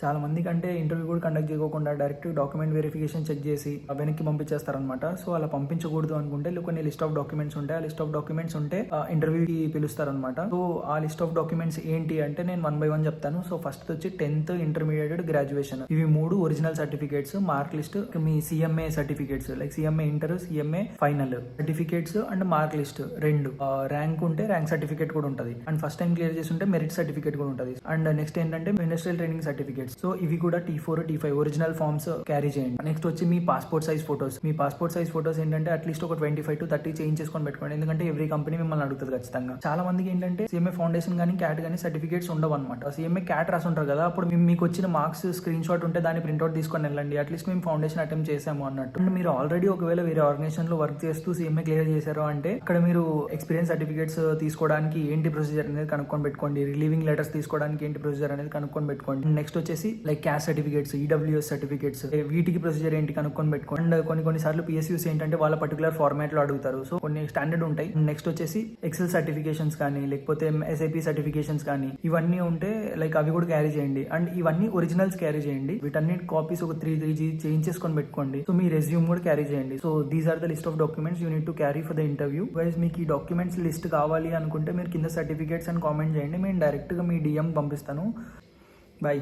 చాలా మంది కంటే ఇంటర్వ్యూ కూడా కండక్ట్ చేయకుండా డైరెక్ట్ డాక్యుమెంట్ వెరిఫికేషన్ చెక్ చేసి వెనక్కి పంపించేస్తారనమాట. సో అలా పంపించకూడదు అనుకుంటే కొన్ని లిస్ట్ ఆఫ్ డాక్యుమెంట్స్ ఉంటాయి. ఆ లిస్ట్ ఆఫ్ డాక్యుమెంట్స్ ఉంటే ఇంటర్వ్యూకి పిలుస్తారనమాట. సో ఆ లిస్ట్ ఆఫ్ డాక్యుమెంట్స్ ఏంటి అంటే నేను 1 by 1 చెప్తాను. సో ఫస్ట్ వచ్చి 10th, ఇంటర్మీడియట్, గ్రాడ్యుయేషన్. ఇవి 3 original certificates. Mark list, me CMA certificates like CMA inter, CMA final certificates and mark list 2. Rank ఉంటే ర్యాంక్ సర్టిఫికేట్ కూడా ఉంటుంది. అండ్ ఫస్ట్ టైం క్లియర్ చేసి ఉంటే మెరిట్ సర్టిఫికేట్ కూడా ఉంటుంది. అండ్ నెక్స్ట్ ఏంటంటే ఇండస్ట్రియల్ ట్రైనింగ్ సర్టిఫికేట్. సో ఇవి కూడా T4, T5 original forms carry చేయండి. నెక్స్ట్ వచ్చి మీ పాస్పోర్ట్ సైజ్ ఫోటోస్. మీ పాస్పోర్ట్ సైజ్ ఫోటోస్ ఏంటంటే అట్లీస్ట్ ఒక 25 to 30 చేంజ్ చేసుకొని పెట్టుకోండి. ఎందుకంటే ఎవ్రీ కంపెనీ మిమ్మల్ని అడుగుతుంది ఖచ్చితంగా. చాలా మందికి ఏంటంటే సిఎంఏ ఫౌండేషన్ కానీ క్యాట్ కానీ సర్టిఫికేట్స్ ఉండవు అనమాట. సిఎంఏ క్యాట్ రాసి ఉంటారు కదా, అప్పుడు మీకు వచ్చిన మార్క్స్ స్క్రీన్ షాట్ ఉంటే దాన్ని ప్రింట్అవుట్ తీసుకొని వెళ్ళండి. అట్లీస్ట్ మేము ఫౌండేషన్ అటెంప్ట్ చేసాము అన్నట్టు. అండ్ మీరు ఆల్రెడీ ఒకవేళ వేరే ఆర్గనైజేషన్ లో వర్క్ చేస్తూ సిఎంఏ క్లియర్ చేశారు అంటే అక్కడ మీరు ఎక్స్పీరియన్స్ సర్టిఫికేట్స్ తీసుకోవడానికి ఏంటి ప్రొసీజర్ అనేది కనుక్కొని పెట్టుకోండి. రిలీవింగ్ లెటర్స్ తీసుకోవడానికి ఏంటి ప్రొసీజర్ అనేది కనుక్కొని పెట్టుకోండి. నెక్స్ట్ వచ్చేసి like caste certificates, EWS certificates, వీటికి ప్రొసీజర్ ఏంటి కనుక్కొని పెట్టుకోండి. అండ్ కొన్ని సార్లు పిఎస్యూస్ ఏంటంటే వాళ్ళ పర్టికులర్ ఫార్మాట్ లో అడుగుతారు. సో కొన్ని స్టాండర్డ్ ఉంటాయి. నెక్స్ట్ వచ్చేసి ఎక్సెల్ సర్టిఫికేషన్స్ కానీ లేకపోతే ఎస్ఐపి సర్టిఫికేషన్స్ కానీ ఇవన్నీ ఉంటే లైక్ అవి కూడా క్యారీ చేయండి. అండ్ ఇవన్నీ ఒరిజినల్స్ క్యారీ చేయండి. వీటన్ని కాపీస్ ఒక 3 చేంజ్ చేసుకొని పెట్టుకోండి. సో మీ రెజ్యూమ్ కూడా క్యారీ చేయండి. So these are the list of documents you need to carry for the interview. వైజ్ మీకు ఈ డాక్యుమెంట్స్ లిస్ట్ కావాలి అనుకుంటే మీరు కింద సర్టిఫికేట్స్ అని కామెంట్ చేయండి. నేను డైరెక్ట్ గా మీ డిఎం పంపిస్తాను. బాయ్.